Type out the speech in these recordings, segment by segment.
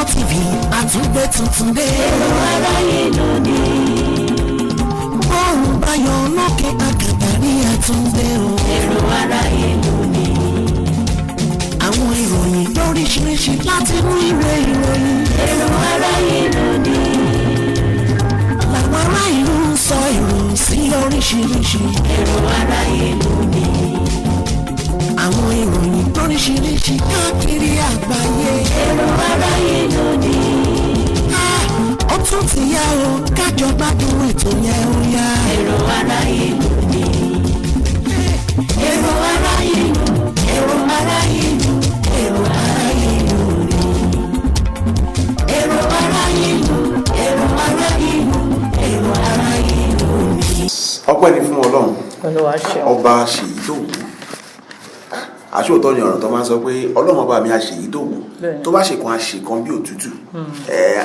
Kokomo TV àtúngbé tuntun dé. Èrò aráyé lónìí. Bọ́ọ̀rù bayọ̀ lókè àgàbà ní àtúngbé o. Èrò aráyé lónìí. Àwọn ìròyìn lóríṣiríṣi láti inú ìwé ìròyìn. Èrò aráyé lónìí. Làwọn ará ìlú ń sọ èrò sí lóríṣiríṣi. Èrò aráyé lónìí. Àwọn ìròyìn lóríṣiríṣi káàkiri àgbáyé. Èrò aráyé lónìí. Ó tún ti yá o kájọ gbádùn ètò yẹn ó yá. Èrò aráyé lónìí. Èrò aráyé lónìí. Èrò aráyé lónìí. Èrò aráyé lónìí. Èrò aráyé lónìí. Èrò aráyé lónìí. Èrò aráyé lónìí. Ọpẹ́ ni fún Ọlọ́run. Olúwa ṣeun. Ọba ṣèyí tó wù. Àṣòótọ́ ni ọ̀rọ̀ tó máa ń sọ pé Ọlọ́run ọba mi àṣèyí tó wù. Tó bá ṣèkan àṣèkan bí òtútù,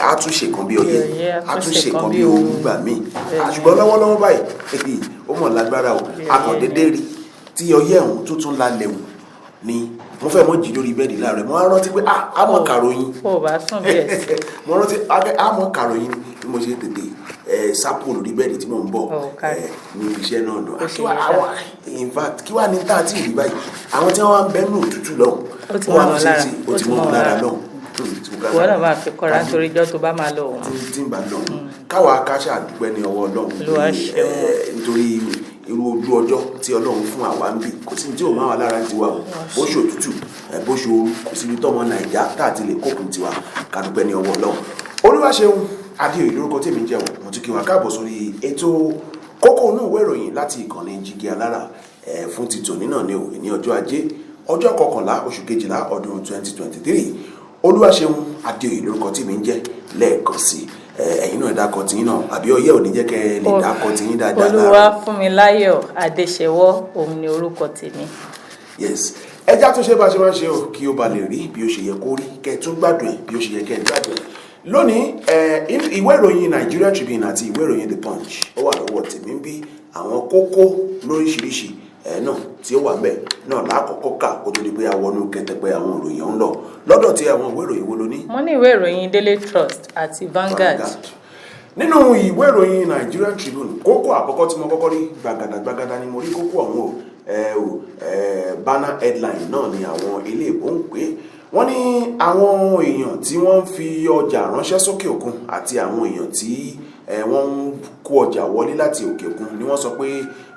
á tún ṣèkan bí ọyẹ́, á tún ṣèkan bí ooru gbà míì. Ṣùgbọ́n lọ́wọ́lọ́wọ́ báyìí ó mọ̀ lágbára o. Akọ̀dédé rí tí ọyẹ́ ọ̀hún tó tún lálẹ́ wù ni mo fẹ́ mọ́ jí lórí bẹ́ẹ̀dì láàárọ̀ mo rántí pé àmọ́ kàròyìn. Ó bá sùn bẹ́ẹ̀. Mo rántí àmọ́ kàròyìn bí mo ṣe tètè sápò lórí bẹ́ẹ̀dì tí mò ń bọ̀ ní iṣẹ́ náà lọ. In fact kí wàá ní tá àti ìrí báyìí àwọn tí wọ́n wá ń bẹ́nu òtútù lọ́hùn ó ti mọ́ wọn lára lọ́hùn. Ìwọ náà máa fi kọ́ra nítorí ijọ́ tó bá máa lọ òun. tí ń bá lọ káwa káṣá àdúpẹ́ ní ọwọ́ Ọlọ́run nítorí irú ojú ọjọ́ tí Ọlọ́run fún àwa ń bì kò sí tí ò máa wà lára tiwa o bó ṣe òtútù bó ṣe ooru kò sí ibi tọ́mọ Nàìjíríà tá àti lè kókun tiwa ká dúpẹ́ ní ọwọ́ Ọlọ́run. Olúwaṣeun Adeoye lórúkọ tèmi jẹ́ o mo tún kí wa káàbọ̀ sórí ètò Kókó Inú Ìwé ìròyìn láti ìkànnì Jígí Alára fún ti tòní náà ní òwe ní ọjọ́ Ajé ọjọ́ 11 oṣù kejìlá ọdún 2023. Olúwaṣeun Adeoye lórúkọ tèmi ń jẹ́ lẹ́ẹ̀kan sí ẹ̀yin náà dákọ̀ tí yín náà àbí ọyẹ́ ò ní jẹ́ kẹ́ lè dákọ̀ tí yín dáadáa. Olúwa Funmilayo Adesewo òun ni orúkọ tèmi. Yes ẹjá tó ṣe bá ṣe máa ń ṣe o kí ó ba lè rí bí ó ṣe yẹ kó rí kẹ́ tún gbádùn ẹ̀ bí ó ṣe yẹ kẹ́ gbádùn ẹ̀. Lónìí ìwé ìròyìn Nigeria Tribune àti ìwé ìròyìn The Punch ó wà lọ́wọ́ tèmi ń bí àwọn kókó lóríṣiríṣi náà tí ó wà ńbẹ̀ náà lákọ̀ọ́kọ́ kà kó tó di pé a wọnú kẹtẹpẹ àwọn ìròyìn ọ̀hún lọ lọ́dọ̀ tí àwọn ìwé ìròyìn wo ló ní. Mo ní ìwé ìròyìn Daily Trust àti Vanguard. Nínú ìwé ìròyìn Nigeria Tribune kókó àkọ́kọ́ tí mo kọ́kọ́ rí gbàgàdàgbàgàdà ni mo rí kókó ọ̀hún o banner headline náà ni àwọn ilé ìbò ń pè é. Wọ́n ní àwọn èèyàn tí wọ́n ń fi ọjà ránṣẹ́ sókè òkun àti àwọn èèyàn tí wọ́n ń kó ọjà wọlé láti òkè òkun ni wọ́n sọ pé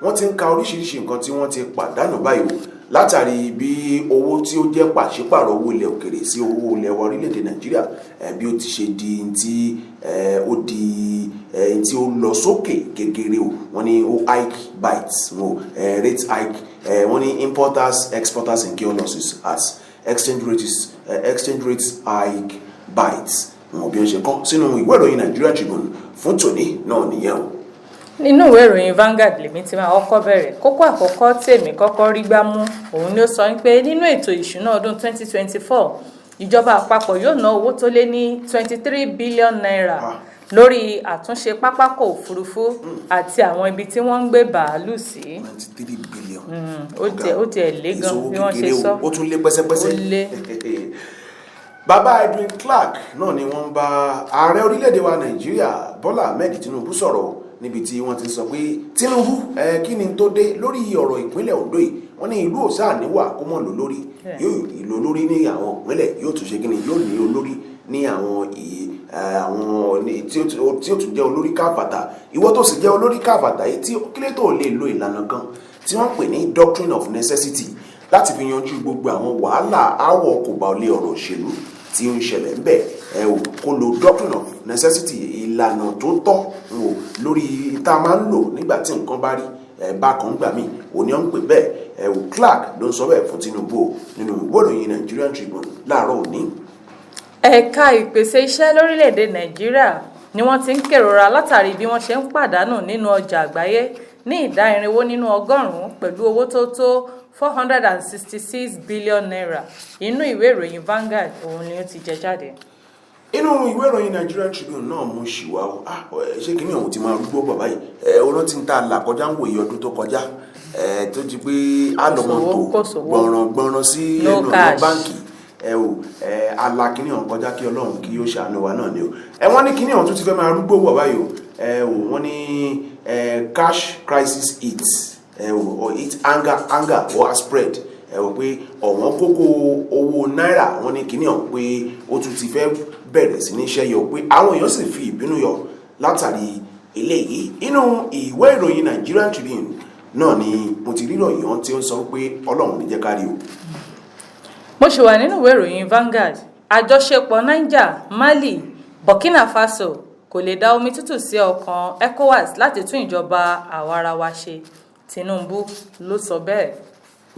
wọ́n ti ń ka oríṣiríṣi nǹkan tí wọ́n ti pàdánù báyìí o látàrí bí owó tí ó jẹ́ pàṣípàrọ̀ owó ilẹ̀ òkèrè sí owó ilẹ̀ wa orílẹ̀-èdè Nàìjíríà bí ó ti ṣe di tí ó lọ sókè gegere o wọ́n ní ó hike bites rate hike wọ́n ní importers exporters incur losses as exchange rates hike bites wọn bí wọ́n ṣe kọ sínú ìwé ìròyìn Nigeria Tribune fún tòní náà nìyẹn o. Nínú ìwé ìròyìn Vanguard lèmi ti máa kọ́kọ́ bẹ̀rẹ̀ kókó àkọ́kọ́ tí èmi kọ́kọ́ rí gbá mú òun ni ó sọ pé nínú ètò ìṣúná ọdún 2024 ìjọba àpapọ̀ yóò ná owó tó lé ní 23 billion naira lórí àtúnṣe pápákọ̀ òfurufú àti àwọn ibi tí wọ́n ń gbé bàálù sí. 23 billion. Ó tiẹ̀ lé gan bí wọ́n ṣe sọ. Ó tún lé pẹ́sẹ́pẹ́sẹ́. Ó lé. Bàbá Edwin Clark náà ni wọ́n bá ààrẹ orílẹ̀-èdè wa Nàìjíríà Bọ́lá Ahmed Tinubu sọ̀rọ̀ níbi tí wọ́n ti sọ pé Tinubu kí ni tó dé lórí ọ̀rọ̀ ìpínlẹ̀ Ondo yìí wọ́n ní ìlú òsà níwà kó mọ̀ lò lórí yóò ìlò lórí ní àwọn ìpínlẹ̀ yóò tún ṣe kí ni yóò ní olórí ní àwọn tí ó tún jẹ́ olórí káfàtà ìwọ tó sì jẹ́ olórí káfàtà yìí tí kílé tó lè lo ìlànà kan tí wọ́n pè ní doctrine of necessity láti fi yanjú gbogbo àwọn wàhálà áwọ̀ kò bá lé ọ̀rọ̀ òṣèlú tí ó ń ṣẹlẹ̀ ń bẹ̀ kó lo doctrine of necessity ìlànà tó tọ́ lórí tá a máa ń lò nígbà tí nǹkan bá rí bákan gbà mí òní ọ̀n pè bẹ́ẹ̀ Clark ló ń sọ bẹ́ẹ̀ fún Tinubu nínú ìwé ìròyìn Nigerian Tribune láàárọ̀ òní. Ẹ̀ka ìpèsè iṣẹ́ lórílẹ̀‐èdè Nàìjíríà ni wọ́n ti ń kérora látàrí bí wọ́n ṣe ń pàdánù nínú ọjà àgbáyé ní ìdá 400 nínú ọgọ́rùn-ún pẹ̀lú owó tó tó 466 billion naira. Inú ìwé ìròyìn Vanguard òun ni ó ti jẹ jáde. Inú ìwé ìròyìn Nigerian Tribune náà mú ṣìwà ṣé kí ni òun ti máa rúgbó bàbá yìí ọ̀rọ̀ tí ń ta là kọjá ń wòye ọdún tó kọjá tó ti pé àlọ́mọ́ tó gbọ̀nràn sí ẹnu ọ̀nà báǹkì alákíní ọ̀hún kọjá kí Ọlọ́run kí ó ṣàánú wa náà ni o wọ́n ní kíní ọ̀hún tún ti fẹ́ máa rúgbó wọ̀ báyìí o wọ́n ní cash crisis it anger or spread pé ọ̀wọ́n kókó owó náírà wọ́n ní kíní ọ̀hún pé ó tún ti fẹ́ bẹ̀rẹ̀ sí ní iṣẹ́ yọ pé àwọn èèyàn sì fi ìbínú yọ látàrí eléyìí. Inú ìwé ìròyìn Nigerian Tribune náà ni mo ti rí ìròyìn tí ó sọ pé Ọlọ́run ní jẹ́ ká rí o. mo ṣì wà nínú ìwé ìròyìn Vanguard. àjọṣepọ̀ Niger, Mali, Burkina Faso kò lè dá omi tútù sí ọkàn ECOWAS láti tún ìjọba àwarawa ṣe. Tinubu ló sọ bẹ́ẹ̀.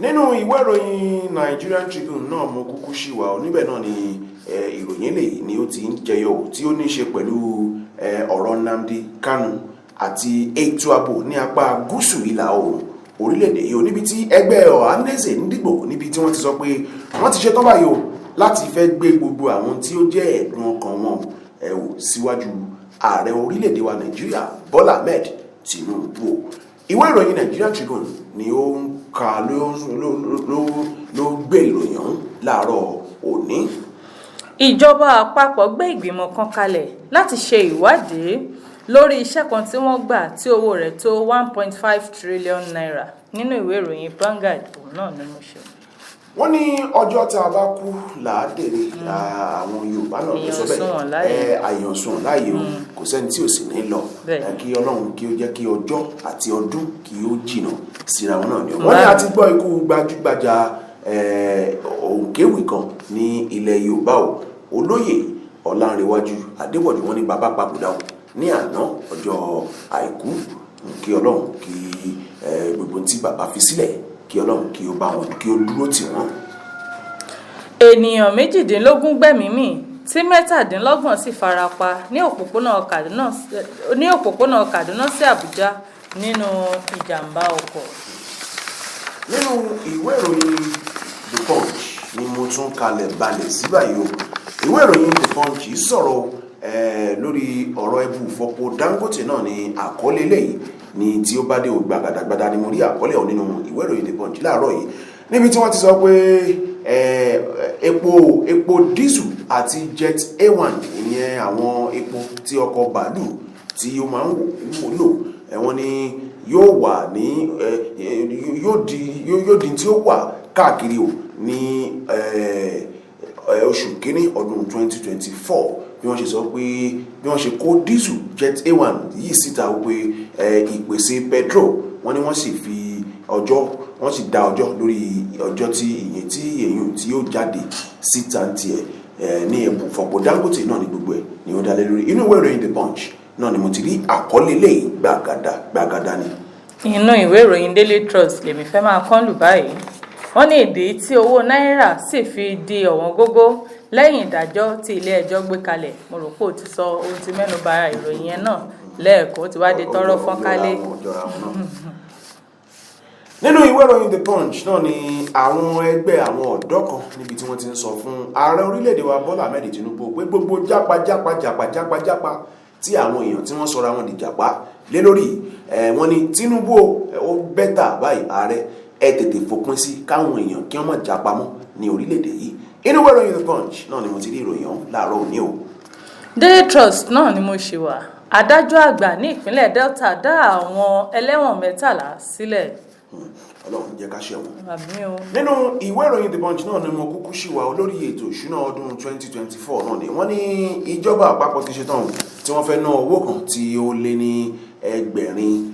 Nínú ìwé ìròyìn Nigerian Tribune náà mo kúkú ṣì wà níbẹ̀ náà ni ìròyìn eléyìí ni ó ti ń jẹyọ tí ó ní ṣe pẹ̀lú ọ̀rọ̀ Nnamdi Kanu àti ètò ààbò ní apá gúúsù ìlà oòrùn orílẹ̀-èdè yìí níbi tí ẹgbẹ́ Ohanaeze Ndigbo níbi tí wọ́n ti sọ pé wọ́n ti ṣetán báyìí o láti fẹ́ gbé gbogbo àwọn tí ó jẹ́ ẹ̀dùn ọkàn wọn síwájú ààrẹ orílẹ̀-èdè wa Nàìjíríà Bọ́lá Ahmed Tinubu. Ìwé ìròyìn Nigerian Tribune ni ó ń ka ló gbé ìròyìn ọ̀hún láàárọ̀ òní. Ìjọba àpapọ̀ gbé ìgbìmọ̀ kan kalẹ̀ láti ṣe ìwádìí lórí iṣẹ́ kan tí wọ́n gbà tí owó rẹ̀ tó 1.5 trillion naira. Nínú ìwé ìròyìn Vanguard òun náà ni mo ṣe. Wọ́n ní ọjọ́ tí a bá kú làádèrè àwọn Yorùbá náà ló sọ bẹ́ẹ̀ àyànsùn láàyè o kò sẹ́ni tí ò sì ní lọ kí Ọlọ́run kí ó jẹ́ kí ọjọ́ àti ọdún kí ó jìnnà síra wọn náà ni. Wọ́n ní a ti gbọ́ ikú gbajúgbajà òǹkéwì kan ní ilẹ̀ Yorùbá o Olóyè Ọlánrewájú Adéwọ̀dé. Wọ́n ní bàbá papòdà ní àná ọjọ́ àìkú kí Ọlọ́run kí gbogbo tí bàbá fi sílẹ̀ kí Ọlọ́run kí ó bá wọn kí ó dúró tì wọ́n. Ènìyàn 18 gbẹ̀mí mì tí 17 sì farapa ní òpópónà Kaduna sí Àbújá nínú ìjàmbá ọkọ̀. Nínú ìwé ìròyìn The Punch ni mo tún kalẹ̀ balẹ̀ sí báyìí o. Ìwé ìròyìn The Punch sọ̀rọ̀ lórí ọ̀rọ̀ ẹbú ìfọpo Dangote náà ni àkọlé lẹ́yìn ni tí ó bá dé gbàgàdàgbàdà ni mo rí àkọlé ọ̀ nínú ìwé ìròyìn The Punch láàárọ̀ yìí níbi tí wọ́n ti sọ pé epo diesel àti jet A1 ìyẹn àwọn epo tí ọkọ̀ bàálù tí ó máa ń lò wọ́n ní yóò wà ní yóò di tí ó wà káàkiri o ní oṣù kínní ọdún 2024 bí wọ́n ṣe sọ pé bí wọ́n ṣe kó diesel jet A1 yìí síta wípé ìpèsè petrol wọ́n ní wọ́n sì fi wọ́n sì dá ọjọ́ lórí ọjọ́ tí yóò jáde síta tiẹ̀ ní ẹ̀bùn fọ̀pọ̀ Dangote náà ní gbogbo ẹ̀ ni ó dálé lórí. Inú ìwé ìròyìn The Punch náà ni mo ti rí àkọlé lẹ́yìn gbàgàdà ni. Inú ìwé ìròyìn Daily Trust lèmi fẹ́ máa kán lù báyìí. Wọ́n ní ìdí tí owó náírà sì fi di ọ̀wọ́n gógó lẹ́yìn ìdájọ́ tí ilé ẹjọ́ gbé kalẹ̀. Mo rò pé ó ti sọ ohun tí mẹ́nu bà ìròyìn yẹn náà lẹ́ẹ̀kọ́ tí wá di tọ́rọ́ fọ́nkálé. Nínú ìwé ìròyìn The Punch náà ni àwọn ẹgbẹ́ àwọn ọ̀dọ́ kan níbi tí wọ́n ti ń sọ fún ààrẹ orílẹ̀-èdè wa Bọ́lá Ahmed Tinubu pé gbogbo jápa tí àwọn èèyàn tí wọ́n sọra wọn di jàpá lé lórí wọ́n ní Tinubu ó bẹ́tà báyìí ààrẹ ẹ tètè fòpin sí káwọn èèyàn kí wọ́n má jápa mọ́ ní orílẹ̀-èdè yìí. Inú ìwé ìròyìn The Punch náà ni mo ti rí ìròyìn ọ̀hún láàárọ̀ òní o. Daily Trust náà ni mo ṣe wà. Adájọ́ àgbà ní ìpínlẹ̀ Delta dá àwọn ẹlẹ́wọ̀n 13 sílẹ̀. Ọlọ́run jẹ́ ká ṣe wọn. Nínú ìwé ìròyìn The Punch náà ni mo kúkú ṣì wà olórí ètò ìṣúná ọdún 2024 náà ni wọ́n ní ìjọba àpapọ̀ ti ṣetán tí wọ́n fẹ́ ná owó kan tí ó lé ní ẹgbẹ̀rin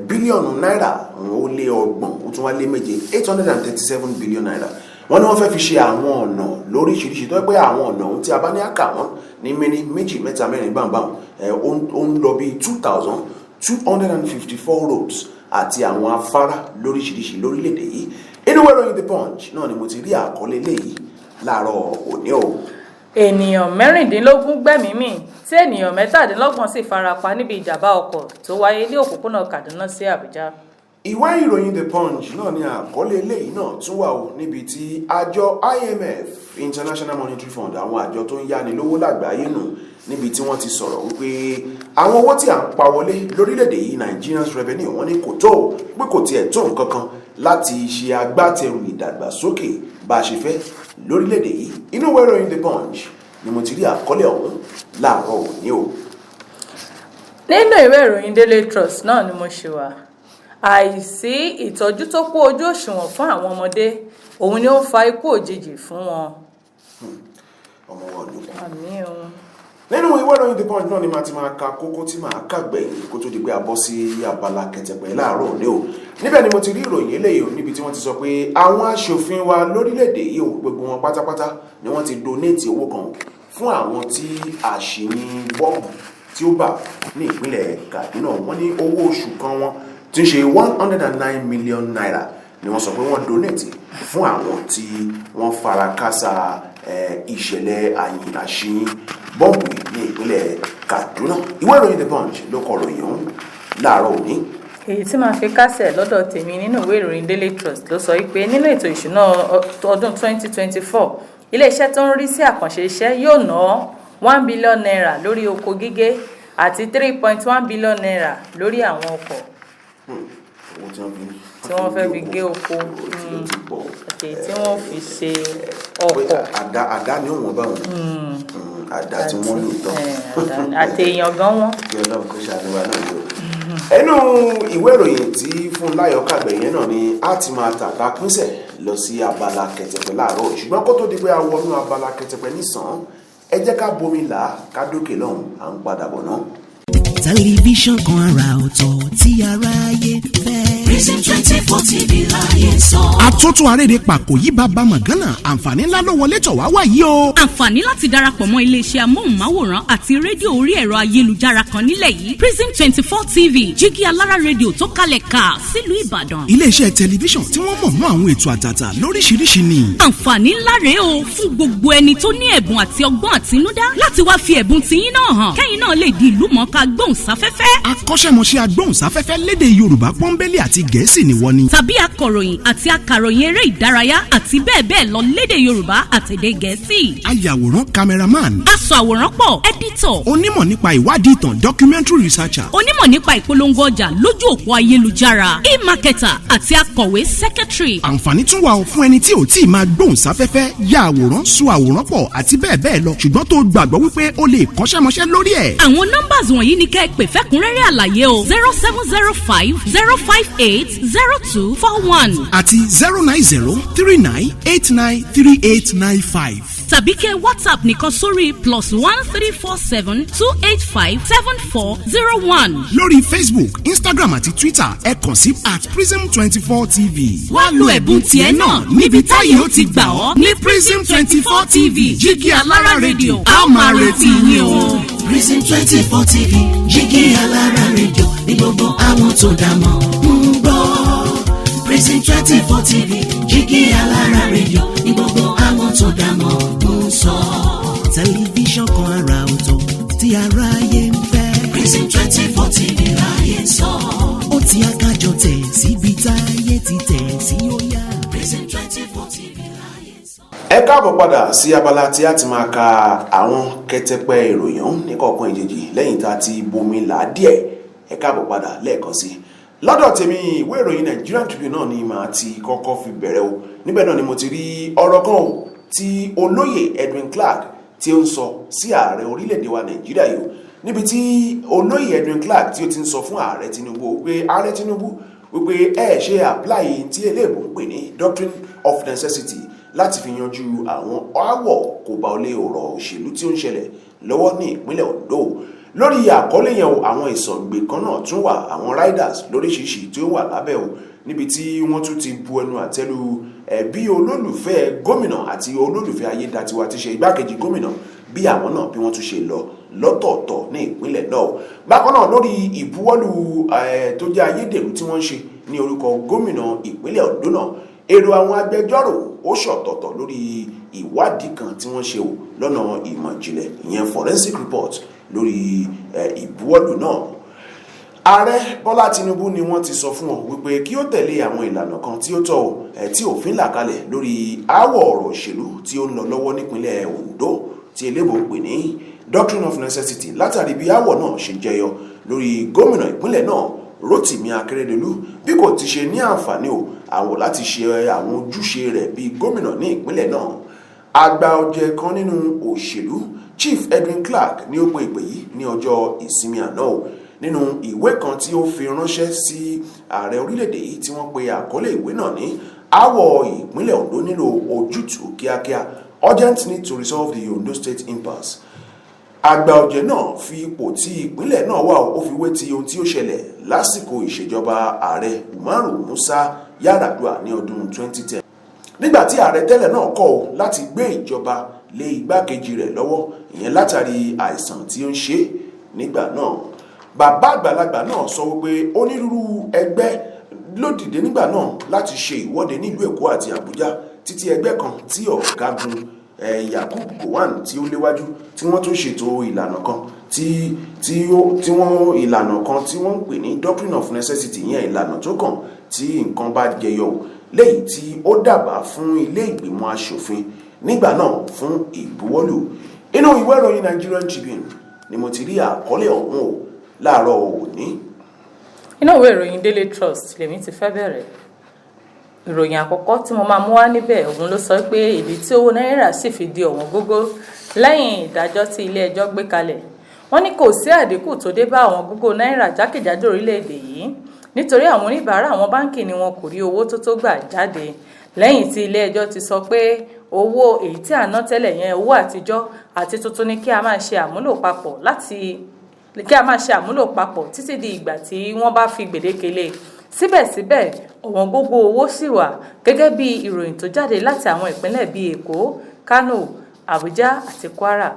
bílíọ̀nù náírà ó lé ọgbọ̀n ó tún wá lé méje 837 billion naira. Wọ́n ní wọ́n fẹ́ fi ṣe àwọn ọ̀nà lóríṣiríṣi tó pé àwọn ọ̀nà ohun tí a bá ní àkà wọn ní méní méjì mẹ́ta mẹ́rin bámbám ó ń lọ bí 2,254 roads àti àwọn afárá lóríṣiríṣi lórílẹ̀-èdè yìí. Inú ìwé ìròyìn The Punch náà ni mo ti rí àkọlé léyìí láàárọ̀ òní o. Ènìyàn 16 gbẹ̀mí mì tí ènìyàn 17 sì farapa níbi ìjàmbá ọkọ̀ tó wáyé ní òpópónà Kaduna sí Àbújá. Ìwé ìròyìn The Punch náà ni àkọlé eléyìí náà tún wà o níbi tí àjọ IMF International Monetary Fund àwọn àjọ tó ń yáni lówó lágbàáyé nù níbi tí wọ́n ti sọ̀rọ̀ wípé àwọn owó tí à ń pa wọlé lórílẹ̀‐èdè yìí Nigerians revenue wọ́n ní kò tó pé kò tiẹ̀ tó nǹkan kan láti ṣe agbátẹrù ìdàgbàsókè bá a ṣe fẹ́ lórílẹ̀‐èdè yìí. Inú ìwé ìròyìn The Punch ni mo ti rí àkọlé ọ̀hún láàárọ̀ òní o. Nínú ìwé ìròyìn Daily Trust náà ni mo ṣe wà. Àìsí ìtọ́jú tó kún ojú òṣùwọ̀n fún àwọn ọmọdé òun ni ó fa ikú òjijì fún wọn. Ọmọ wọn ló kú. Àmín o. Nínú ìwé ìròyìn The Punch náà ni màá ti máa ka kókó tí màá kà gbẹ̀yìn kó tó di pé a bọ́ sí abala kẹtẹpẹ láàárọ̀ òní o. Níbẹ̀ ni mo ti rí ìròyìn eléyìí níbi tí wọ́n ti sọ pé àwọn aṣòfin wa lórílẹ̀‐èdè yìí ò gbogbo wọn pátápátá ni wọ́n ti donate owó kan fún àwọn tí àṣìní bọ́ọ̀bù tí ó bà ní ìpínlẹ̀ Kaduna. Wọ́n ní owó oṣù kan wọn tí ń ṣe 109 million naira ni wọ́n sọ pé wọ́n donate fún àwọn tí wọ́n fara kásá ìṣẹ̀lẹ̀ àṣìní bọ́ọ̀bù ní ìpínlẹ̀ Kaduna. Ìwé ìròyìn The Punch ló kọ ròyìn ọ̀hún láàárọ̀ òní. Èyí tí màá fi kásẹ̀ lọ́dọ̀ tèmi nínú ìwé ìròyìn Daily Trust ló sọ wípé nínú ètò ìṣúná ọdún 2024 iléeṣẹ́ tó ń rí sí àkànṣe iṣẹ́ yóò ná 1 billion naira lórí oko gígé àti 3.1 billion naira lórí àwọn ọkọ̀ tí wọ́n fẹ́ fi gé oko àti tí wọ́n fi ṣe ọkọ̀. Àdá ni òun bá wọn àdá tí wọ́n lò tán àti èèyàn gan wọn. kí Ọlọ́run kó ṣàdúrà náà yóò. Ẹnu ìwé ìròyìn tí Funmilayo kàgbẹ̀yìn náà ni a ti máa tàta pínṣẹ̀ lọ sí abala kẹtẹpẹ láàárọ̀, ṣùgbọ́n kó tó di pé a wọnú abala kẹtẹpẹ nísàn ẹ jẹ́ ká bomi là ká dókè lọ́hùn à ń padà bọ̀ náà. Tẹlifíṣàn kan àrà ọ̀tọ̀ tí aráyé fẹ́. Prison 24 TV láyé sọ. Àtótó aréde pàkó yí bàbá màgánà àǹfààní ńlá ló wọlé tọ̀ wá wá yìí o. Àǹfààní láti darapọ̀ mọ́ iléeṣẹ́ amóhùnmáwòrán àti rédíò orí ẹ̀rọ ayélujára kan nílẹ̀ yìí. Prison 24 TV jígí alára rédíò tó kalẹ̀ ká sílùú Ìbàdàn. Iléeṣẹ́ tẹlifíṣàn tí wọ́n mọ̀ mọ́ àwọn ètò àtàtà lóríṣiríṣi ni. Àǹfààní ńlá rèé o fún gbogbo ẹni tó ní ẹ̀bùn àti ọgbọ́n àtinúdá láti wá fi ẹ̀bùn tiyín náà hàn. Kẹ́yìn náà lè di ìlúmọ̀ọ́ká gbóhùnsáfẹ́fẹ́. Akọ́ṣẹ́mọṣẹ́ agbóhùnsáfẹ́fẹ́ lédè Yorùbá pọ́nbélé àti Gẹ̀ẹ́sì ni wọ́n ní. Tàbí akọ̀ròyìn àti akàròyìn eré ìdárayá àti bẹ́ẹ̀ bẹ́ẹ̀ lọ lédè Yorùbá àtèdè Gẹ̀ẹ́sì. Ayàwòrán cameraman. Aṣọ àwòrán pọ̀ editor. Onímọ̀ nípa ìwádìí ìtàn documentary researcher. Onímọ̀ nípa ìpolongo ọjà lójú òpó ayélujára. E-marketer àti akọ̀wé secretary. Àǹfààní tún wà fún ẹni tí ò tí ì máa gbóhùnsáfẹ́fẹ́ ya àwòrán so àwòrán pọ̀ àti bẹ́ẹ̀ bẹ́ẹ̀ lọ ṣùgbọ́n tó gbàgbọ́ wípé o lè kọ́ṣẹ́mọṣẹ́ lórí ẹ̀. Àwọn nọ́mbàs wọ̀nyí ni kẹ́ ẹ pè fẹ́kúnrẹ́rẹ́ àlàyé o 0705 058 0241 àti 09039893895. tàbí kẹ́ WhatsApp nìkan sórí +1347 285 7401. lórí Facebook, Instagram àti Twitter ẹ kàn sí @prism24tv. wá lo ẹ̀bùn tiẹ̀ náà níbi táyé ó ti gbà ọ́ ní Prism 24 TV jígí alára rédíò a máa retí yín o. Prison 24 TV jígí alára rédíò ní gbogbo àwọn tó dá mọ̀ ń gbọ́. Prison 24 TV jígí alára rédíò ní gbogbo àwọn tó dá mọ̀ ń sọ. Tẹlifíṣàn kan àrà ọ̀tọ̀ tí aráyé ń fẹ́. Prison 24 TV láyé sọ. Ó ti akájọ tẹ̀ síbi táyé ti tẹ̀ sí ó yá. Prison 24 TV láyé sọ. Ẹ káàbọ̀ padà sí abala tí a ti máa ka àwọn kẹtẹpẹ ìròyìn ní kọ̀ọ̀kan ìjèjì lẹ́yìn tá a ti bomi là á díẹ̀. Ẹ káàbọ̀ padà lẹ́ẹ̀kan sí. Lọ́dọ̀ tèmi ìwé ìròyìn Nigerian Tribune náà ni màá ti kọ́kọ́ fi bẹ̀rẹ̀ o. Níbẹ̀ náà ni mo ti rí ọ̀rọ̀ kan o tí olóyè Edwin Clark tí ó ń sọ sí ààrẹ orílẹ̀-èdè wa Nàìjíríà yìí o. Níbi tí olóyè Edwin Clark tí ó ti ń sọ fún ààrẹ Tinubu pé ààrẹ Tinubu wípé ẹ ṣe apply tí eléèbó ń pè ní doctrine of necessity láti fi yanjú àwọn aáwọ̀ kò bá olè ọ̀rọ̀ òṣèlú tí ó ń ṣẹlẹ̀ lọ́wọ́ ní ìpínlẹ̀ Ondo. Lórí àkọlé yẹn o àwọn ìsọ̀ǹgbè kan náà tún wà àwọn riders lóríṣiríṣi tí ó wà lábẹ́ o níbi tí wọ́n tún ti bu ẹnu àtẹ́lu bí olólùfẹ́ gómìnà àti olólùfẹ́ Ayédatiwa ti ṣe igbákejì gómìnà bí àwọn náà bí wọ́n tún ṣe lọ lọ́tọ̀ọ̀tọ̀ ní ìpínlẹ̀ náà. Bákan náà lórí ìbuwọ́lù tó jẹ́ ayédèrú tí wọ́n ń ṣe ní orúkọ gómìnà ìpínlẹ̀ Ondo náà èrò àwọn agbẹjọ́rò ó ṣọ̀tọ̀tọ̀ lórí ìwádìí kan tí wọ́n ṣe o lọ́nà ìmọ̀ ìjìnlẹ̀ ìyẹn forensic report lórí ìbuwọ́lù náà. Ààrẹ Bọ́lá Tinubu ni wọ́n ti sọ fún wọn wípé kí ó tẹ̀lé àwọn ìlànà kan tí ó tọ́ tí òfin là kalẹ̀ lórí aáwọ̀ ọ̀rọ̀ òṣèlú tí ó ń lọ lọ́wọ́ nípínlẹ̀ Ondo tí eléèbó pè ní doctrine of necessity látàrí bí aáwọ̀ náà ṣe jẹyọ lórí gómìnà ìpínlẹ̀ náà Rotimi Akeredolu bí kò ti ṣe ní àǹfààní àwọn láti ṣe àwọn ojúṣe rẹ̀ bíi gómìnà ní ìpínlẹ̀ náà. Àgbà ọ̀jẹ̀ kan nínú òṣèlú Chief Edwin Clark ní ó pe ìpè yìí ní ọjọ́ ìsinmi àná nínú ìwé kan tí ó fi ránṣẹ́ sí ààrẹ orílẹ̀-èdè yìí tí wọ́n pe àkọlé ìwé náà ní aáwọ̀ ìpínlẹ̀ Ondo nílò ojútùú kíákíá, urgent need to resolve the Ondo State impasse. Àgbà ọ̀jẹ̀ náà fi ipò tí ìpínlẹ̀ náà wà ó fi wé ti ohun tí ó ṣẹlẹ̀ lásìkò ìṣèjọba ààrẹ Umaru Musa Yar'Adua ní ọdún 2010 nígbà tí ààrẹ tẹ́lẹ̀ náà kọ̀ láti gbé ìjọba lé igbákejì rẹ̀ lọ́wọ́, ìyẹn látàrí àìsàn tí ó ń ṣe nígbà náà. Bàbá àgbàlagbà náà sọ wípé onírúurú ẹgbẹ́ ló dìde nígbà náà láti ṣe ìwọ́de nílùú Èkó àti Àbújá títí ẹgbẹ́ kan tí ọ̀gágun Yakub Gowon tí ó léwájú tí wọ́n tún ṣètò ìlànà kan tí wọ́n ń pè ní doctrine of necessity, ìyẹn ìlànà tó kàn tí nǹkan bá jẹyọ léyìí tí ó dábàá fún ilé ìgbìmọ̀ aṣòfin nígbà náà fún ìbuwọ́lù. Inú ìwé ìròyìn Nigerian Tribune ni mo ti rí àkọlé ọ̀hún láàárọ̀ òní. Inú ìwé ìròyìn Daily Trust lèmi ti fẹ́ bẹ̀rẹ̀. Ìròyìn àkọ́kọ́ tí mo máa mú wá níbẹ̀ òun ló sọ pé ìdí tí owó náírà sì fi di ọ̀wọ́n gógó lẹ́yìn ìdájọ́ tí ilé ẹjọ́ gbé kalẹ̀. Wọ́n ní kò sí àdínkù tó dé bá ọ̀wọ́n gógó náírà jákèjádò orílẹ̀-èdè yìí nítorí àwọn oníbàárà àwọn báńkì ni wọn kò rí owó tó gbà jáde lẹ́yìn tí ilé ẹjọ́ ti sọ pé owó èyí tí à ń ná tẹ́lẹ̀ yẹn owó àtijọ́ àti tuntun ni kí a máa ṣe àmúlò papọ̀ títí di ìgbà tí wọ́n bá fi gbèdéke lé. Síbẹ̀síbẹ̀ ọ̀wọ́n gógó owó sì wà gẹ́gẹ́ bí ìròyìn tó jáde láti àwọn ìpínlẹ̀ bíi Èkó, Kano, Àbújá àti Kwara.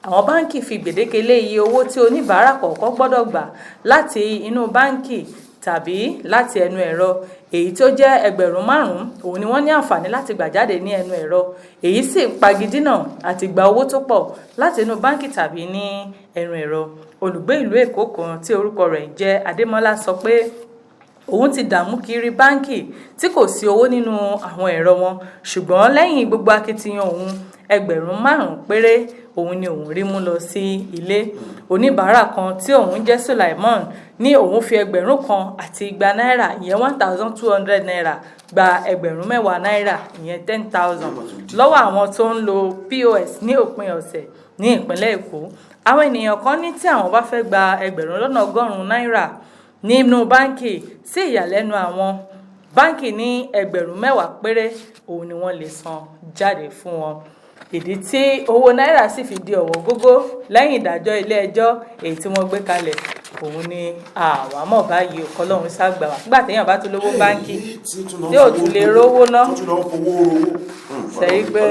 Àwọn báńkì fi gbèdéke lé iye owó tí oníbàárà kọ̀ọ̀kan gbọ́dọ̀ gbà láti inú báńkì tàbí láti ẹnu ẹ̀rọ, èyí tó jẹ́ ẹgbẹ̀rún 5 òun ni wọ́n ní àǹfààní láti gbà jáde ní ẹnu ẹ̀rọ, èyí sì ń pagidínà àti gba owó tó pọ̀ láti inú báńkì tàbí ní ẹnu ẹ̀rọ. Olùgbé ìlú Èkó kan tí orúkọ rẹ̀ jẹ́ Adémọ́lá sọ pé òun ti dààmú kiri báńkì tí kò sí owó nínú àwọn ẹ̀rọ wọn, ṣùgbọ́n lẹ́yìn gbogbo akitiyan òun ẹgbẹ̀rún 5 péré òun ni òun rí mú lọ sí ilé. Oníbàárà kan tí òun jẹ́ Sulaiman ní òun fi ẹgbẹ̀rún 1 àti 200 náírà ìyẹn 1,200 naira gba ẹgbẹ̀rún 10 náírà ìyẹn 10,000 lọ́wọ́ àwọn tó ń lo POS ní òpin ọ̀sẹ̀ ní ìpínlẹ̀ Èkó. Àwọn ènìyàn kan ní tí àwọn bá fẹ́ gba ẹgbẹ̀rún lọ́nà 100 náírà nínú báńkì, sí ìyàlẹ́nu àwọn báńkì ní ẹgbẹ̀rún 10 péré òun ni wọ́n lè san jáde fún wọn. Ìdí tí owó náírà sì fi di ọ̀wọ́n gógó lẹ́yìn ìdájọ́ ilé ẹjọ́ èyí tí wọ́n gbé kalẹ̀ òun ni àwa mọ̀ báyìí Ọlọ́run ṣàgbà wá nígbà téèyàn bá tún lówó báńkì tí ò tún lè rówó ná sẹ́yìn pé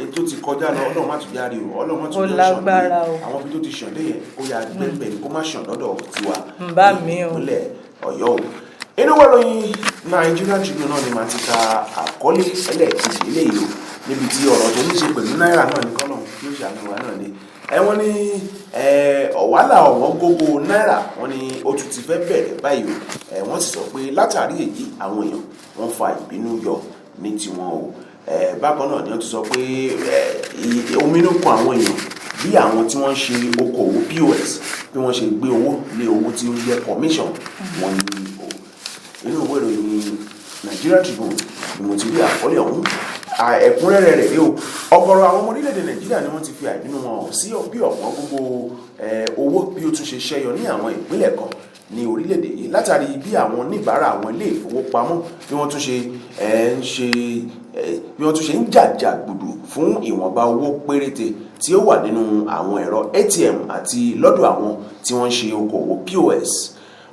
ètò ti kọjá lọ Ọlọ́run má tún járe o, Ọlọ́run má tún ó lágbára o. àwọn ibi tó ti ṣàn dé yẹn ó yà gbẹ́gbẹ́ kó má ṣàn lọ́dọ̀ tiwa bá mi o. ìpínlẹ̀ Ọ̀yọ́ o. Inú ìwé ìròyìn Nigerian Tribune náà ni màá ti ka àkọlé ẹlẹ́ẹ̀kejì eléyìí o níbi tí ọ̀rọ̀ tó ní ṣe pẹ̀lú náírà náà ní kọ́nà tí ó ṣe àmìwá náà ni wọ́n ní ọ̀wálà ọ̀wọ́n gógó náírà wọ́n ní ó tún ti fẹ́ bẹ̀rẹ̀ báyìí o. Wọ́n sì sọ pé látàrí èyí àwọn èèyàn wọ́n fa ìbínú yọ ní tiwọn o. Bákan náà ni wọ́n ti sọ pé ominú kan àwọn èèyàn bí àwọn tí wọ́n ń ṣe okòwò POS bí wọ́n ṣe gbé owó lé owó tí ó jẹ́ commission wọn ní o. Inú ìwé ìròyìn Nigerian Tribune ni mo ti rí àkọlé ọ̀hún ẹ̀kúnrẹ́rẹ́ rẹ̀ yóò. Ọ̀gọ̀rọ̀ àwọn ọmọ orílẹ̀-èdè Nàìjíríà ni wọ́n ti fi àìbínú wọn sí bí ọ̀wọ́n gbogbo owó bí ó tún ṣe ṣẹ́yọ ní àwọn ìpínlẹ̀ kan ní orílẹ̀-èdè yìí látàrí bí àwọn oníbàárà àwọn ilé ìfowópamọ́ bí wọ́n tún ṣe ń jàjàgbùdù fún ìwọ̀nba owó péréte tí ó wà nínú àwọn ẹ̀rọ ATM àti lọ́dọ̀ àwọn tí wọ́n ń ṣe okòwò POS.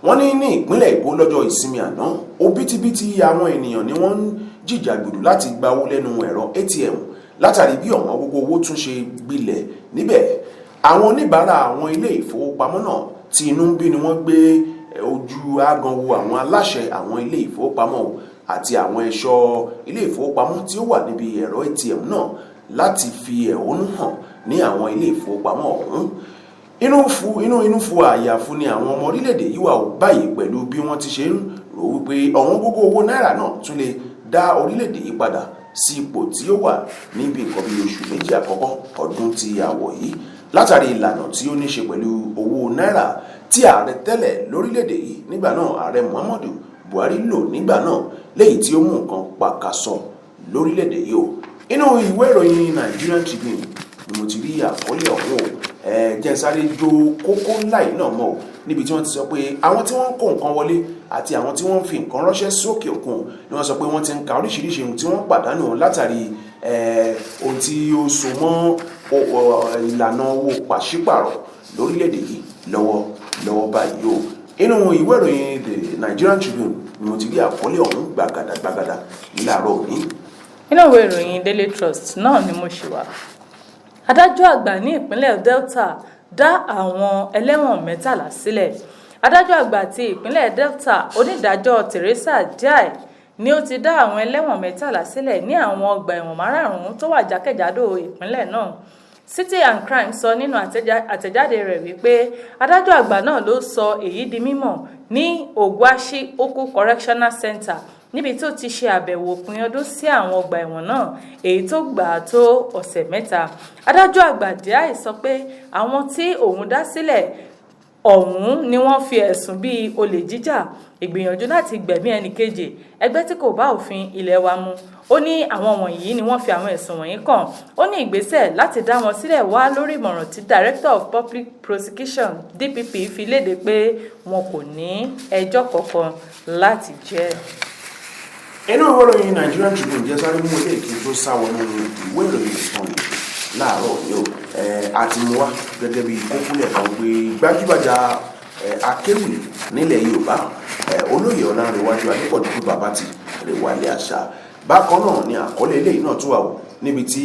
Wọ́n ní ìpínlẹ̀ Èkó lọ́jọ́ ìsinmi àná òbítíbitì àwọn ènìyàn ni wọ́n ń jìjàgbùdù láti gba owó lẹ́nu ẹ̀rọ ATM látàrí bí ọ̀wọ́n gbogbo owó tún ṣe gbilẹ̀ níbẹ̀. Àwọn oníbàárà àwọn ilé ìfowópamọ́ náà tí inú ń bí ni wọ́n gbé ojú ágan wo àwọn aláṣẹ àwọn ilé ìfowópamọ́ àti àwọn ẹ̀ṣọ́ ilé ìfowópamọ́ tí ó wà níbi ẹ̀rọ ATM náà láti fi ẹ̀hónú hàn ní àwọn ilé ìfowópamọ́ ọ̀hún. Inú fu àyàfu ni àwọn ọmọ orílẹ̀-èdè yìí wà báyìí pẹ̀lú bí wọ́n ti ṣe ń rò wípé ọ̀wọ́n gógó owó náírà náà tún lè dá orílẹ̀-èdè yìí padà sí ipò tí ó wà níbi nǹkan bí oṣù méjì àkọ́kọ́ ọdún tí a wọ̀ yìí látàrí ìlànà tí ó ní ṣe pẹ̀lú owó náírà tí ààrẹ tẹ́lẹ̀ lórílẹ̀‐èdè yìí nígbà náà ààrẹ Muhammadu Buhari lò nígbà náà léyìí tí ó mú nǹkan pàkàṣọ lórílẹ̀‐èdè yìí o. Inú ìwé ìròyìn Nigerian Tribune ni mo ti rí àkọlé ọ̀hún o. Jẹ́ sáré jó kókó ńlá yìí náà mọ́ o níbi tí wọ́n ti sọ pé àwọn tí wọ́n ń kó nǹkan wọlé àti àwọn tí wọ́n ń fi nǹkan ránṣẹ́ sókè òkun ni wọ́n sọ pé wọ́n ti ń ka oríṣiríṣi ohun tí wọ́n pàdánù látàrí ohun tí ó so mọ́ ìlànà owó pàṣípàrọ̀ lórílẹ̀‐èdè yìí lọ́wọ́ báyìí o. Inú ìwé ìròyìn The Nigerian Tribune ni mo ti rí àkọlé ọ̀hún gbàgàdàgbàgàdà láàárọ̀ òní. Inú ìwé ìròyìn Daily Trust náà ni mo ṣì wà. Adájọ́ àgbà ní ìpínlẹ̀ Delta dá àwọn ẹlẹ́wọ̀n 13 sílẹ̀. Adájọ́ àgbà ti ìpínlẹ̀ Delta onídàájọ́ Teresa Jai ni ó ti dá àwọn ẹlẹ́wọ̀n 13 sílẹ̀ ní àwọn ọgbà ẹ̀wọ̀n márààrún tó wà jákèjádò ìpínlẹ̀ náà. City and Crime sọ nínú àtẹ̀jáde rẹ̀ wípé adájọ́ àgbà náà ló sọ èyí di mímọ̀ ní Ogwashi Oku Correctional Center níbi tó ti ṣe àbẹ̀wò òpin ọdún sí àwọn ọgbà ẹ̀wọ̀n náà èyí tó gbà tó ọ̀sẹ̀ 3. Adájọ́ àgbà Jai sọ pé àwọn tí òun dá sílẹ̀ ọ̀hún ni wọ́n fi ẹ̀sùn bíi olè jíjà, ìgbìyànjú láti gbẹ̀mí ẹnìkejì, ẹgbẹ́ tí kò bá òfin ilẹ̀ wa mu. Ó ní àwọn wọ̀nyí ni wọ́n fi àwọn ẹ̀sùn wọ̀nyí kàn. Ó ní ìgbésẹ̀ láti dá wọn sílẹ̀ wá lórí ìmọ̀ràn tí Director of Public Prosecution DPP fi léde pé wọn kò ní ẹjọ́ kankan láti jẹ́. Inú ìwé ìròyìn Nigerian Tribune jẹ́ sáré mú ilé ìkí tó sáwọnú ìwé ìròyìn ìtàn láàárọ̀ yìí o. Àti mú wá gẹ́gẹ́ bí kókúlẹ̀ kan pé gbajúgbajà akéwì nílẹ̀ Yorùbá olóyè Ọlánrewájú Adépọ̀jù bàbá ti rèwálé àṣà. Bákan náà ni àkọlé eléyìí náà tún wà o níbi tí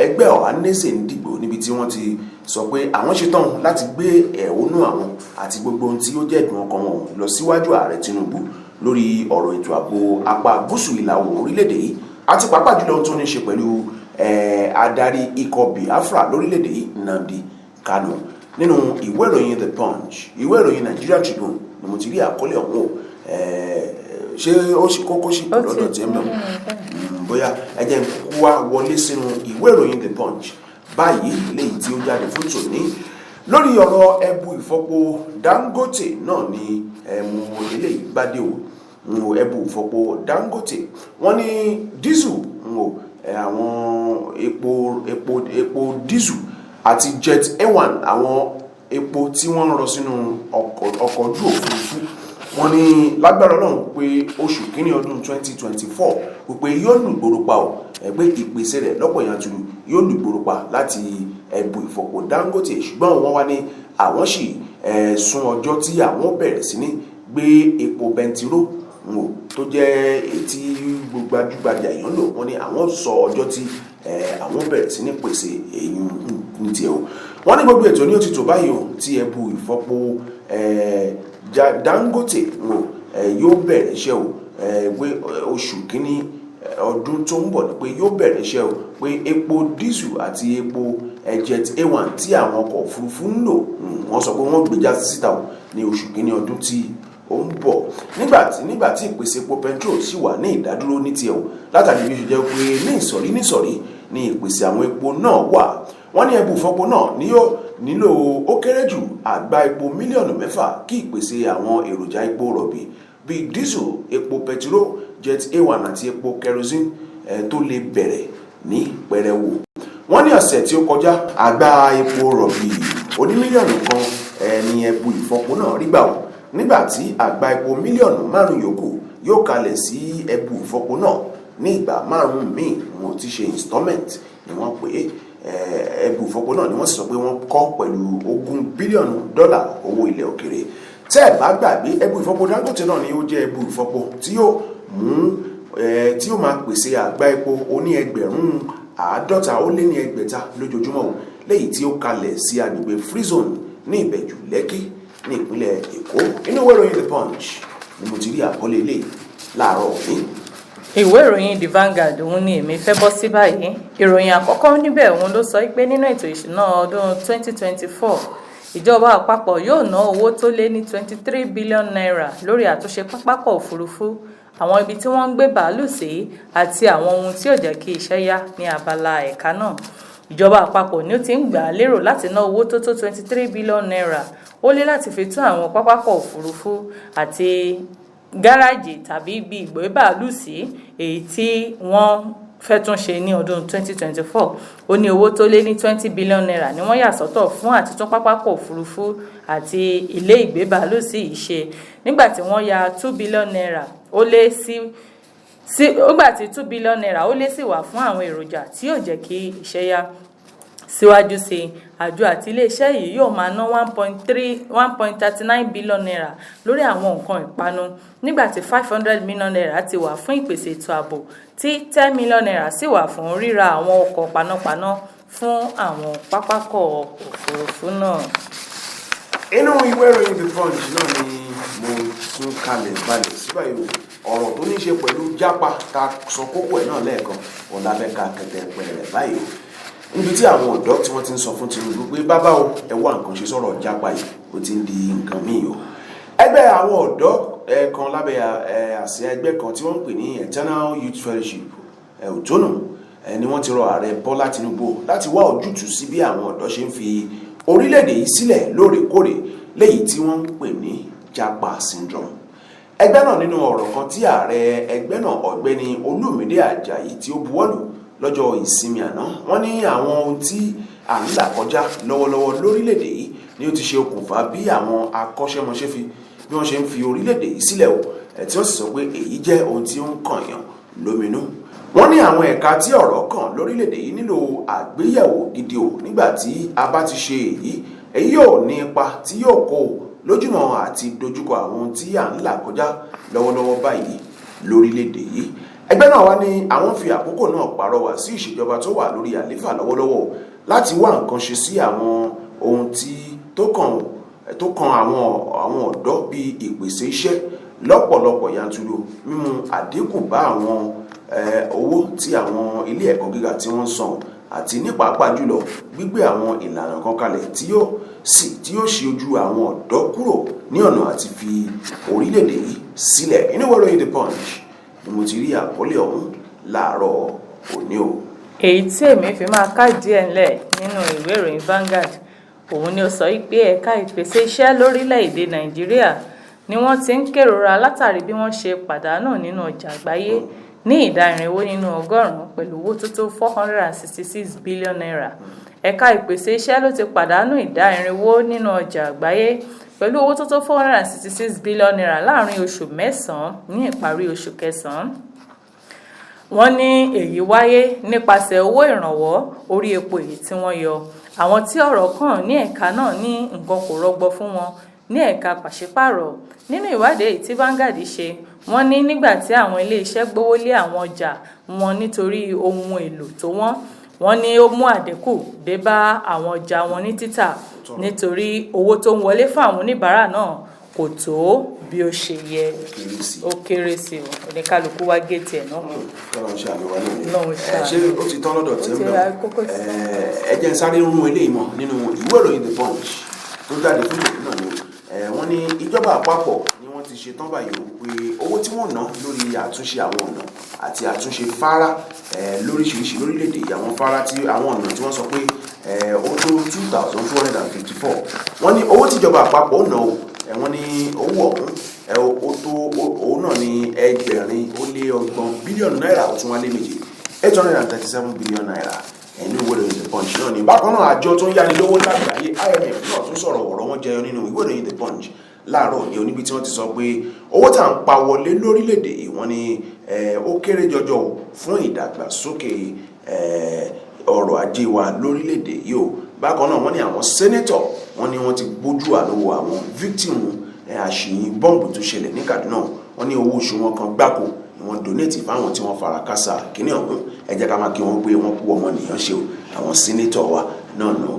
ẹgbẹ́ Ọ̀hánésè ń dìbò níbi tí wọ́n ti sọ pé àwọn ṣetán láti gbé ẹ̀hónú àwọn àti gbogbo ohun tí ó jẹ́ ìdùn ọkàn wọn lọ síwájú ààrẹ Tinubu lórí ọ̀rọ̀ ètò ààbò apá gúúsù ìlà oòrùn orílẹ̀-èdè yìí àti pàápàá jùlọ ohun tó ní ṣe pẹ̀lú adarí ikọ̀ Biafra lórílẹ̀-èdè yìí Nnamdi Kanu. Nínú ìwé ìròyìn The Punch, ìwé ìròyìn Nigerian Tribune ni mo ti rí àkọlé ọ̀hún o. Ṣé ó ṣe kókó sí lọ́dọ̀ tí ẹ mọ̀ bóyá ẹ jẹ́ kó wá wọlé sínú ìwé ìròyìn The Punch báyìí léyìí tí ó jáde fún tòní lórí ọ̀rọ̀ ẹbu ìfọpo Dangote náà ni mo eléyìí gbádé o. Ẹbu ìfọpo Dangote wọ́n ní dísù àwọn epo dísù àti jet A1 àwọn epo tí wọ́n ń rọ sínú ọkọ̀ ojú òfurufú wọ́n ní lágbára náà pé oṣù kínní ọdún 2024 wípé yóò lùgbòrò pa ọ̀ ẹgbẹ́ ìpèsè rẹ̀ lọ́pọ̀ yanturu yóò lùgbòrò pa láti ẹbu ìfọpo Dangote ṣùgbọ́n wọ́n wá ní àwọn sì sún ọjọ́ tí àwọn bẹ̀rẹ̀ sí ní gbé epo bẹntiró tó jẹ́ etí gbogbo gbajúgbajà èèyàn lò wọ́n ní àwọn sọ ọjọ́ tí àwọn bẹ̀rẹ̀ sí ní pèsè èyí ní tiẹ̀ o. Wọ́n ní gbogbo ètò ní ó ti tò báyìí o tí ẹbu ìfọpo Dangote yóò bẹ̀rẹ̀ iṣẹ́ o pé oṣù kínní ọdún tó ń bọ̀ ni pé yóò bẹ̀rẹ̀ iṣẹ́ o pé epo dísù àti epo jet A1 tí àwọn ọkọ̀ òfurufú ń lò wọ́n sọ pé wọ́n gbé já síta o ní oṣù kínní ọdún tí ó ń bọ̀ nígbà tí ìpèsè epo petrol sì wà ní ìdádúró ní tiẹ̀ o látàrí bí ó ṣe jẹ́ pé ní ìsọ̀rí ní ìpèsè àwọn epo náà wà. Wọ́n ní ẹbu ìfọpo náà ni yóò nílò ó kéré jù àgbá epo mílíọ̀nù 6 kí ìpèsè àwọn èròjà epo rọ̀bì bíi dísù, epo pẹtiró, jet A1 àti epo kerosene tó lè bẹ̀rẹ̀ ní pẹrẹwu. Wọ́n ní ọ̀sẹ̀ tí ó kọjá àgbá epo rọ̀bì oní mílíọ̀nù kan ní ẹbu ìfọpo náà rí gbà ó nígbà tí àgbá epo mílíọ̀nù 5 yòókù yóò kalẹ̀ sí ẹbu ìfọpo náà ní ìgbà 5 míì wọn ti ṣe installment ni wọ́n pè é. Ẹbu ìfọpo náà ni wọ́n sì sọ pé wọ́n kọ́ pẹ̀lú $20 bílíọ̀nù owó ilẹ̀ òkèrè. Tẹ́ ẹ̀ bá gbàgbé ẹbu ìfọpo Dangote náà ni ó jẹ́ ẹbu ìfọpo tí yóò máa pèsè àgbá epo oní 50 lójoojúmọ́ léyìí tí ó kalẹ̀ sí agbègbè Free Zone ní Ìbẹ̀jú Lẹ́kì ní ìpínlẹ̀ Èkó. Inú ìwé ìròyìn The Punch ni mo ti rí àkọlé ilé láàárọ̀ òní. Ìwé ìròyìn The Vanguard òun ni èmi fẹ́ bọ́ sí báyìí. Ìròyìn àkọ́kọ́ níbẹ̀ òun ló sọ pé nínú ètò ìṣúná ọdún 2024 ìjọba àpapọ̀ yóò ná owó tó lé ní 23 bílíọ̀nù náírà lórí àtúnṣe pápákọ̀ òfurufú, àwọn ibi tí wọ́n ń gbé bàálù sí àti àwọn ohun tí yóò jẹ́ kí iṣẹ́ yá ní abala ẹ̀ka náà. ìjọba àpapọ̀ ni ó ti ń gbà á lérò láti ná owó tó tó 23 billion naira ó lé láti fi tún àwọn pápákọ̀ òfurufú àti gáràjì tàbí ibi ìgbé bàálù sí èyí tí wọ́n fẹ́ tún ṣe ní ọdún 2024. Ó ní owó tó lé ní 20 billion naira ni wọ́n yà sọ́tọ̀ fún àtitún pápákọ̀ òfurufú àti ilé ìgbé bàálù sí ìṣe nígbà tí wọ́n ya 2 billion naira ó lé nígbà tí 2 billion naira ó lé sí wà fún àwọn èròjà tí yóò jẹ́ kí iṣẹ́ yá. Síwájú sí àjọ àti iléeṣẹ́ yìí yóò máa ná 1.39 billion naira lórí àwọn nǹkan ìpanu nígbà tí 500 million naira ti wà fún ìpèsè ètò ààbò tí 10 million naira sì wà fún ríra àwọn ọkọ̀ panápaná fún àwọn pápákọ̀ òfurufú náà. Inú ìwé ìròyìn The Punch náà ni mo tún kalẹ̀ balẹ̀ síbáyìí ọ̀rọ̀ tó ní ṣe pẹ̀lú jápa ta sọ kókó ẹ̀ náà lẹ́ẹ̀kan ọ̀làbẹ́ka kẹtẹ pẹ̀rẹ̀ báyìí níbi tí àwọn ọ̀dọ́ tí wọ́n ti ń sọ fún Tinubu pé bàbá o ẹ wá nǹkan ṣe sọ̀rọ̀ jápa yìí ó ti ń di nǹkan míì o. Ẹgbẹ́ àwọn ọ̀dọ́ kan lábẹ́ àsíá ẹgbẹ́ kan tí wọ́n ń pè ní Eternal Youth Fellowship òtónù ni wọ́n ti rọ ààrẹ Bọ́lá Tinubu láti wá ojútùú sí bí àwọn ọ̀dọ́ ṣe ń fi orílẹ̀-èdè yìí sílẹ̀ lóòrèkóòrè léyìí tí wọ́n ń pè ní jápa syndrome. Ẹgbẹ́ náà nínú ọ̀rọ̀ kan tí ààrẹ ẹgbẹ́ náà ọ̀gbẹ́ni Olúmídé Àjàyí tí ó buwọ́lù lọ́jọ́ ìsinmi àná wọ́n ní àwọn ohun tí à ń là kọjá lọ́wọ́lọ́wọ́ lórílẹ̀-èdè yìí ni ó ti ṣe okùnfà bí àwọn akọ́ṣẹ́mọṣẹ́ bí wọ́n ṣe ń fi orílẹ̀-èdè yìí sílẹ̀ o tí wọ́n sì sọ pé èyí jẹ́ ohun tí ó ń kànyàn lóminú. Wọ́n ní àwọn ẹ̀ka tí ọ̀rọ̀ kàn lórílẹ̀-èdè yìí nílò àgbéyẹ̀wò gidi o nígbà tí a bá ti ṣe èyí yóò ní ipa tí yóò kó lójúnà àti dojúkọ àwọn ohun tí à ń là kọjá lọ́wọ́lọ́wọ́ báyìí lórílẹ̀-èdè yìí. Ẹgbẹ́ náà wá ní àwọn fi àkókò náà pàrọwà sí ìṣèjọba tó wà lórí àlééfà lọ́wọ́lọ́wọ́ láti wá nǹkan ṣe sí àwọn ohun tí tó kan àwọn ọ̀dọ́ bíi ìpèsè iṣẹ́ lọ́pọ̀lọpọ̀ yanturu, mímú àdínkù bá àwọn owó tí àwọn ilé ẹ̀kọ́ gíga tí wọ́n ń san àti ní pàápàá jùlọ gbígbé àwọn ìlànà kan kalẹ̀ tí yóò ṣe ojú àwọn ọ̀dọ́ kúrò ní ọ̀nà àti fi orílẹ̀-èdè yìí sílẹ̀. Inú ìwé ìròyìn The Punch ni mo ti rí àkọlé ọ̀hún láàárọ̀ òní o. Èyí tí èmi fi máa ká díẹ̀ ńlẹ̀ nínú ìwé ìròyìn Vanguard òun ni ó sọ pé ẹ̀ka ìpèsè iṣẹ́ lórílẹ̀-èdè Nàìjíríà ni wọ́n ti ń kérora látàrí bí wọ́n ṣe pàdánù nínú ọjà àgbáyé ní ìdá 400 nínú ọgọ́rùn-ún pẹ̀lú owó tó tó 466 billion naira. Ẹ̀ka ìpèsè iṣẹ́ ló ti pàdánù ìdá 400 nínú ọjà àgbáyé pẹ̀lú owó tó tó 466 billion naira láàrin oṣù mẹ́sàn-án ní ìparí oṣù kẹsàn-án. Wọ́n ní èyí wáyé nípasẹ̀ owó ìrànwọ́ orí epo èyí tí wọ́n yọ. Àwọn tí ọ̀rọ̀ kàn ní ẹ̀ka náà ní nǹkan kò rọgbọ fún wọn ní ẹ̀ka pàṣípààrọ̀. Nínú ìwádìí tí Vanguard ṣe, wọ́n ní nígbà tí àwọn ilé-iṣẹ́ gbówó lé àwọn ọjà wọn nítorí ohun èlò tó wọ́n ní ó mú àdínkù dé bá àwọn ọjà wọn ní títà nítorí owó tó ń wọlé fún àwọn oníbàárà náà kò tó bí ó ṣe yẹ. Ó kéré sí o oníkálukú wá géètì ẹ̀ náà. Kọ́lọ́n ṣe àlùwá náà ṣé ó ti tán lọ́dọ̀ tí ń lọ ẹ jẹ́ ń sáré rún eléyìí mọ́ nínú ìwé ìròyìn The Punch tó jáde fún ìlú náà ni wọ́n ní ìjọba àpapọ̀ ni wọ́n ti ṣe tán báyìí ó pé owó tí wọ́n ná lórí àtúnṣe àwọn ọ̀nà àti àtúnṣe fárá lóríṣiríṣi lórílẹ̀-èdè yìí àwọn fárá tí àwọn ọ̀nà tí wọ́n sọ pé ó tó 2,254 wọ́n ní owó tíjọba àpapọ̀ ná o wọ́n ní owó ọ̀hún ó tó òun náà ní 830 bílíọ̀nù náírà ó tún wá lé méjì 837 bílíọ̀nù náírà ẹni ìwé ìròyìn The Punch náà ni. Bákan náà àjọ tó ń yáni lówó lágbàáyé IMF náà tún sọ̀rọ̀ ọ̀rọ̀ wọn jẹyọ nínú ìwé ìròyìn The Punch láàárọ̀ ní oníbi tí wọ́n ti sọ pé owó tá à ń pa wọlé lórílẹ̀‐èdè yìí wọ́n ní ó kéré jọjọ fún ìdàgbàsókè ọrọ̀ ajé wa lórílẹ̀‐èdè yìí o. Bákan náà wọ́n ní àwọn sẹ́nẹ́tọ̀ wọ́n ní wọ́n ti gbójú àlówó àwọn victim àṣìyìn bọ́ǹbù tó ṣẹlẹ̀ ní Kaduna wọ́n ní owó oṣù wọn kan gbáko wọ́n donate fáwọn tí wọ́n fara kásá kíní ọ̀hún ẹ jẹ́ ká máa kí wọ́n pé wọ́n kú ọmọnìyàn ṣe o àwọn sínétọ̀ wa náà nù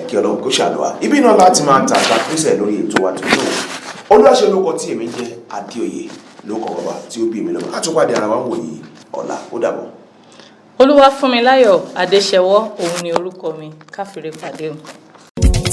kí Ọlọ́run kó ṣàlùwà. Ibi náà láti máa ta àtàkùnsẹ̀ lórí ètò wa tó náà olúwaṣe olóko tí èmi jẹ́ Adeoye lóko bàbá tí ó bí mi lọ́wọ́ láti pàdé ara wa ń wòye ọ̀la ó dàbọ̀. Olúwa Funmilayo Adesewo òun ni orúkọ mi káfíńrè pàdé o.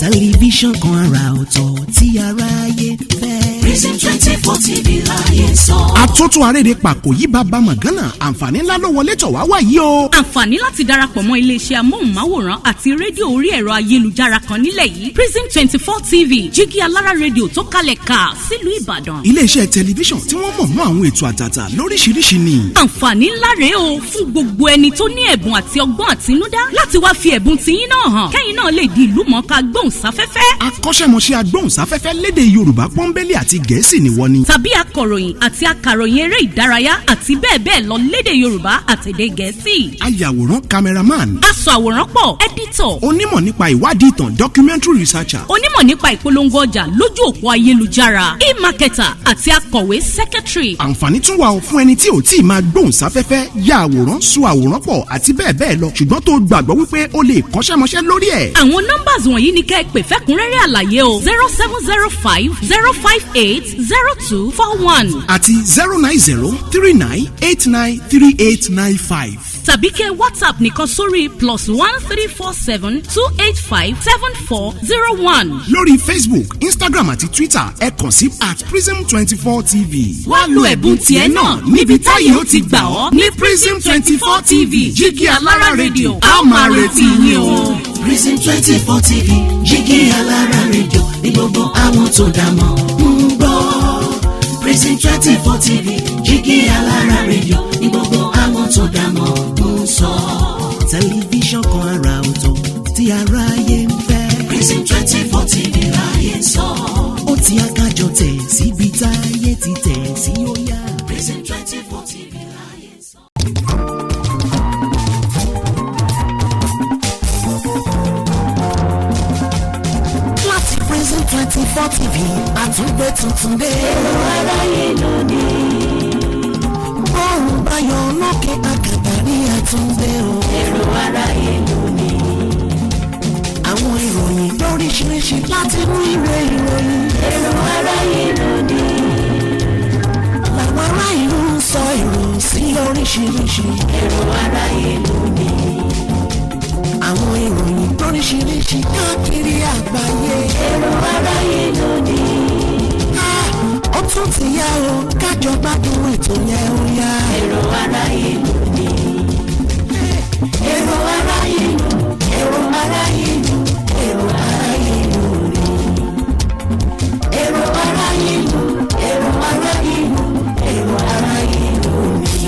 tẹlifíṣàn kan àrà ọ̀tọ̀ tí aráyé fẹ́. Prison 24 TV láyé sọ. àtúntò arédè pàkó yí bàbá mọ̀gánà àǹfààní ńlá ló wọlé tọ̀ wá wáyé o. àǹfààní láti darapọ̀ mọ́ iléeṣẹ́ amóhùnmáwòrán àti rédíò orí ẹ̀rọ ayélujára kan nílẹ̀ yìí Prison 24 TV jígí alára rédíò tó kalẹ̀ ká sílùú Ìbàdàn. iléeṣẹ́ tẹlifíṣàn tí wọ́n mọ̀ mọ́ àwọn ètò àtàtà lóríṣiríṣi ni. àǹfààní ńlá rèé o fún gbogbo ẹni tó ní ẹ̀bùn àti ọgbọ́n àtinúdá láti wá fi ẹ̀bùn tiyín náà hàn kẹ́yìn náà lè di ìlúmọ̀ọ́ká gbóhùnsáfẹ́fẹ́. akọ́ṣẹ́mọṣẹ́ agbóhùnsáfẹ́fẹ́ lédè Yorùbá pọ́nbélé àti Gẹ̀ẹ́sì ni wọ́n ni. tàbí akọ̀ròyìn àti akàròyìn eré ìdárayá àti bẹ́ẹ̀ bẹ́ẹ̀ lọ lédè Yorùbá àtèdè Gẹ̀ẹ́sì. ayàwòrán cameraman. aṣọ àwòrán pọ̀ editor. onímọ̀ nípa ìwádìí ìtàn documentary researcher. onímọ̀ nípa ìpolongo ọjà lójú òpó ayélujára e-marketer àti akọ̀wé secretary. àǹfààní tún wà fún ẹni tí ò tí ì máa gbóhùnsáfẹ́fẹ́ ya àwòrán so àwòrán pọ̀ àti bẹ́ẹ̀ bẹ́ẹ̀ lọ ṣùgbọ́n tó gbàgbọ́ wípé o lè kọ́ṣẹ́mọṣẹ́ lórí ẹ̀. àwọn nọ́mbàs wọ̀nyí ni kẹ́ ẹ pè fẹ́kúnrẹ́rẹ́ àlàyé o 0705 058 0241 àti 09039893895. tàbí kẹ́ WhatsApp nìkan sórí +1347 285 7401. lórí Facebook Instagram àti Twitter ẹ kàn sí @prism24tv. wá lo ẹ̀bùn tiẹ̀ náà níbi táyé ó ti gbà ọ́ ní Prism 24 TV jígí alára rédíò a máa retí yín o. Prison 24 TV jígí alára rédíò ní gbogbo àwọn tó dá mọ̀ ń gbọ́. Prison 24 TV jígí alára rédíò ní gbogbo àwọn tó dá mọ̀ ń sọ. tẹlifíṣàn kan àrà ọ̀tọ̀ tí aráyé ń fẹ́. Prison 24 TV láyé sọ. ó ti akájọ tẹ̀ síbi táyé ti tẹ̀ sí ó yá. Prison 24 TV láyé sọ. láti Prison 24 TV àtúngbé tuntun dé. èrò aráyé lónìí. bọ́ọ̀rùn bayọ̀ lókè àgàbà ní àtúngbé o. èrò aráyé lónìí. àwọn ìròyìn lóríṣiríṣi láti inú ìwé ìròyìn. èrò aráyé lónìí. làwọn ará ìlú ń sọ èrò sí oríṣiríṣi. èrò aráyé lónìí. àwọn ìròyìn lóríṣiríṣi káàkiri àgbáyé. èrò aráyé lónìí. ó tún ti yá o kájọ gbádùn ètò yẹn ó yá. èrò aráyé lónìí.